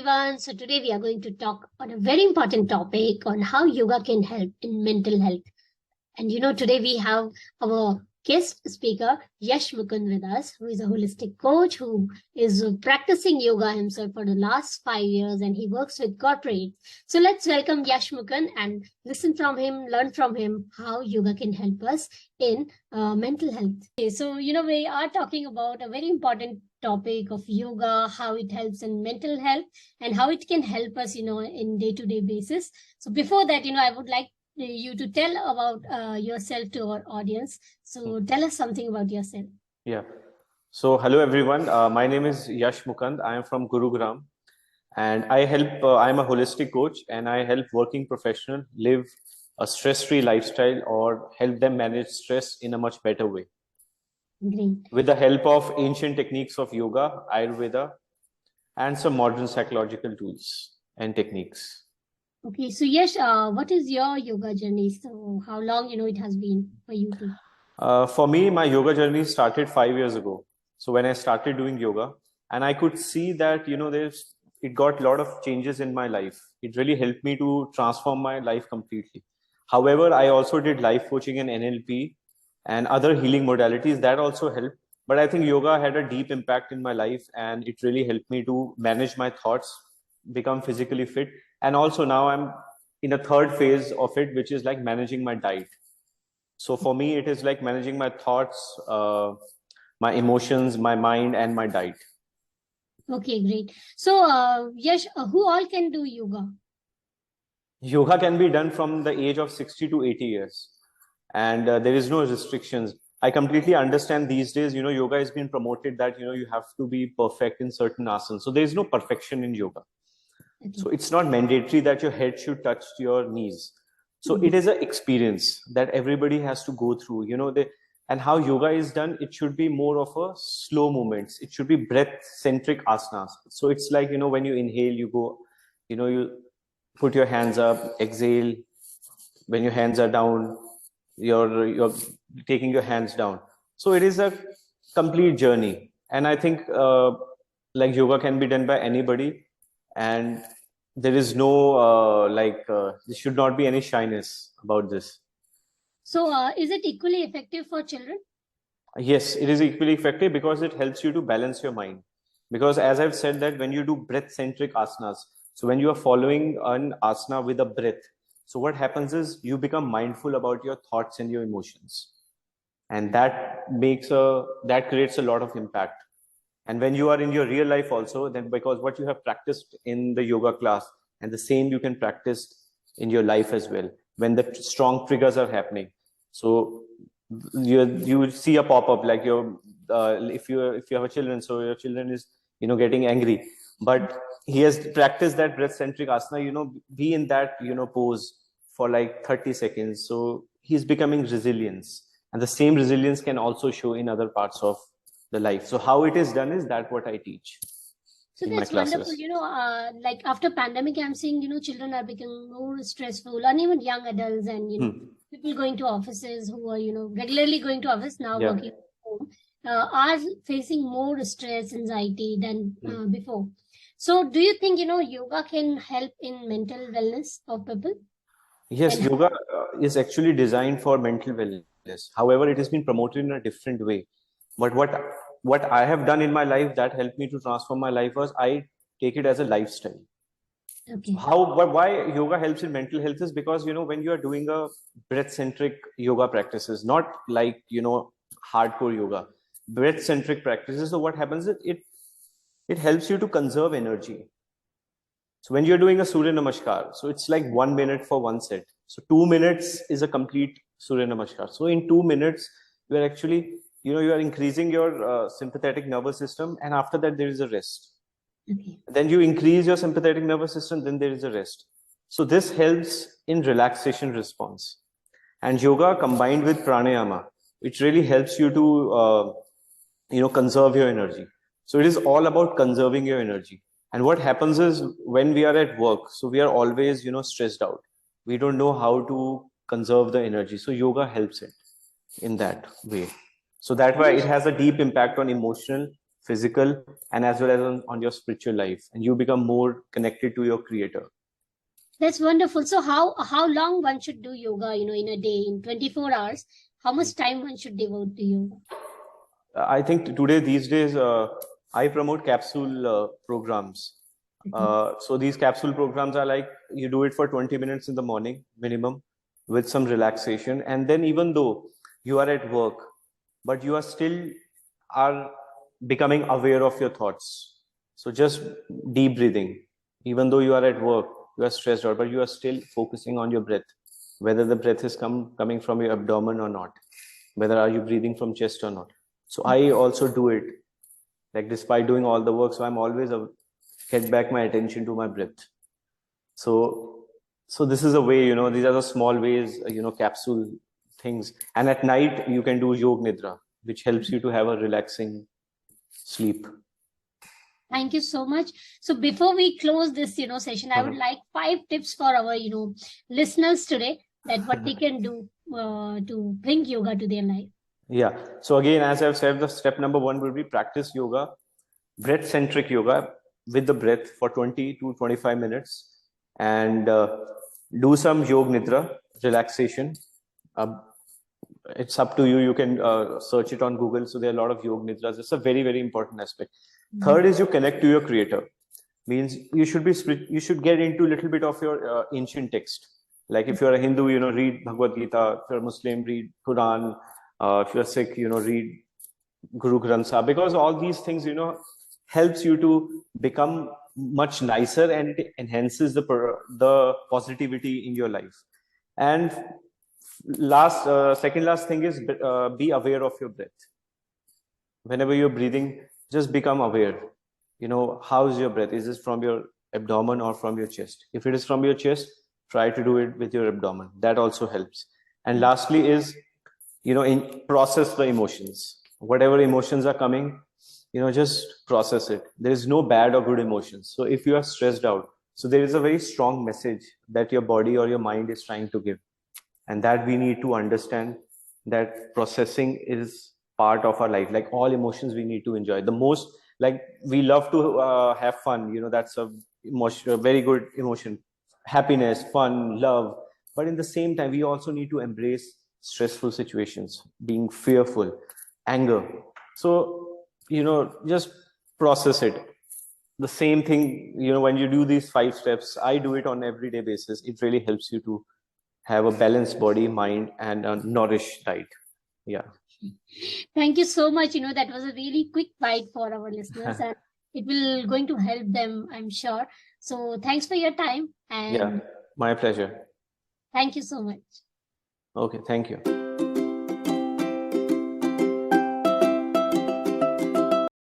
everyone. So today we are going to talk on a very important topic on how yoga can help in mental health. And today we have our guest speaker, Yash Mukand, with us, who is a holistic coach who is practicing yoga himself for the last 5 years, and he works with corporate. So let's welcome Yash Mukand and listen from him, learn from him how yoga can help us in mental health. Okay, so, we are talking about a very important topic of yoga, how it helps in mental health and how it can help us, in day-to-day basis. So before that, I would like you to tell about yourself to our audience. So tell us something about yourself. Yeah. So hello everyone. My name is Yash Mukand. I am from Gurugram, and I help. I'm a holistic coach, and I help working professionals live a stress-free lifestyle or help them manage stress in a much better way. Great. With the help of ancient techniques of yoga, Ayurveda, and some modern psychological tools and techniques. Okay, so Yash, what is your yoga journey? So how long, it has been for you to? For me, my yoga journey started 5 years ago. So when I started doing yoga, and I could see that, it got a lot of changes in my life. It really helped me to transform my life completely. However, I also did life coaching and NLP and other healing modalities that also helped. But I think yoga had a deep impact in my life, and it really helped me to manage my thoughts, become physically fit. And also now I'm in a third phase of it, which is like managing my diet. So for me, it is like managing my thoughts, my emotions, my mind, and my diet. Okay, great. So Yash, who all can do yoga? Yoga can be done from the age of 60 to 80 years. And there is no restrictions. I completely understand these days, yoga has been promoted that, you have to be perfect in certain asanas. So there is no perfection in yoga. Okay. So it's not mandatory that your head should touch your knees. So it is an experience that everybody has to go through, and how yoga is done, it should be more of a slow movements. It should be breath-centric asanas. So it's like, when you inhale, you go, you put your hands up, exhale. When your hands are down, you're taking your hands down. So it is a complete journey. And I think like yoga can be done by anybody. And there is no there should not be any shyness about this. So is it equally effective for children? Yes, it is equally effective because it helps you to balance your mind. Because as I've said that when you do breath-centric asanas, so when you are following an asana with a breath, so what happens is you become mindful about your thoughts and your emotions. And that creates a lot of impact. And when you are in your real life also, then because what you have practiced in the yoga class and the same you can practice in your life as well, when the strong triggers are happening. So you see a pop-up like if you have a children, so your children is, getting angry, but he has practiced that breath-centric asana, be in that, pose for like 30 seconds. So he's becoming resilience, and the same resilience can also show in other parts of the life. So how it is done is that what I teach. So that's wonderful. Like after pandemic, I'm seeing, children are becoming more stressful, and even young adults and, people going to offices who are, regularly going to office now, working at home, are facing more stress, anxiety than before. So do you think, yoga can help in mental wellness of people? Yes, yoga is actually designed for mental wellness. However, it has been promoted in a different way. But what I have done in my life that helped me to transform my life was I take it as a lifestyle. Okay. Why yoga helps in mental health is because, when you are doing a breath-centric yoga practices, not like, hardcore yoga, breath-centric practices. So what happens is it helps you to conserve energy. So when you're doing a Surya Namaskar, so it's like 1 minute for one set. So 2 minutes is a complete Surya Namaskar. So in 2 minutes, you are actually, you are increasing your sympathetic nervous system, and after that there is a rest. Okay. Then you increase your sympathetic nervous system, then there is a rest. So this helps in relaxation response. And yoga combined with pranayama, which really helps you to, conserve your energy. So it is all about conserving your energy. And what happens is when we are at work, so we are always, stressed out. We don't know how to conserve the energy. So yoga helps it in that way. So that way it has a deep impact on emotional, physical and as well as on your spiritual life, and you become more connected to your creator. That's wonderful. So how long one should do yoga, in a day, in 24 hours? How much time one should devote to yoga? I think today, these days, I promote capsule programs. So these capsule programs are like you do it for 20 minutes in the morning minimum with some relaxation. And then even though you are at work, but you are still are becoming aware of your thoughts. So just deep breathing. Even though you are at work, you are stressed out, but you are still focusing on your breath, whether the breath is coming from your abdomen or not, whether are you breathing from chest or not. So I also do it, like despite doing all the work. So I'm always get back my attention to my breath. So this is a way, these are the small ways, capsule things. And at night you can do yog nidra, which helps you to have a relaxing sleep. Thank you so much. So before we close this, session, I would like 5 tips for our, listeners today, that what they can do to bring yoga to their life. Yeah. So again, as I've said, the step number 1 will be practice yoga, breath centric yoga with the breath for 20 to 25 minutes, and do some yog nidra, relaxation. It's up to you. You can search it on Google. So there are a lot of yog nidras. It's a very, very important aspect. Third is you connect to your creator. Means you should get into a little bit of your ancient text. Like if you're a Hindu, read Bhagavad Gita. If you're a Muslim, read Quran. If you're Sikh, read Guru Granth Sahib, because all these things, helps you to become much nicer, and it enhances the positivity in your life. And second last thing is be aware of your breath. Whenever you're breathing, just become aware. How's your breath? Is this from your abdomen or from your chest? If it is from your chest, try to do it with your abdomen. That also helps. And lastly is, process the emotions. Whatever emotions are coming, just process it. There is no bad or good emotions. So if you are stressed out, so there is a very strong message that your body or your mind is trying to give. And that we need to understand, that processing is part of our life. Like all emotions we need to enjoy. The most, like we love to have fun, that's a very good emotion. Happiness, fun, love. But in the same time, we also need to embrace stressful situations, being fearful, anger. So, just process it. The same thing, when you do these 5 steps, I do it on everyday basis. It really helps you to have a balanced body, mind, and a nourished diet. Yeah. Thank you so much. That was a really quick bite for our listeners, and it will going to help them, I'm sure. So thanks for your time. And yeah, my pleasure. Thank you so much. Okay, thank you.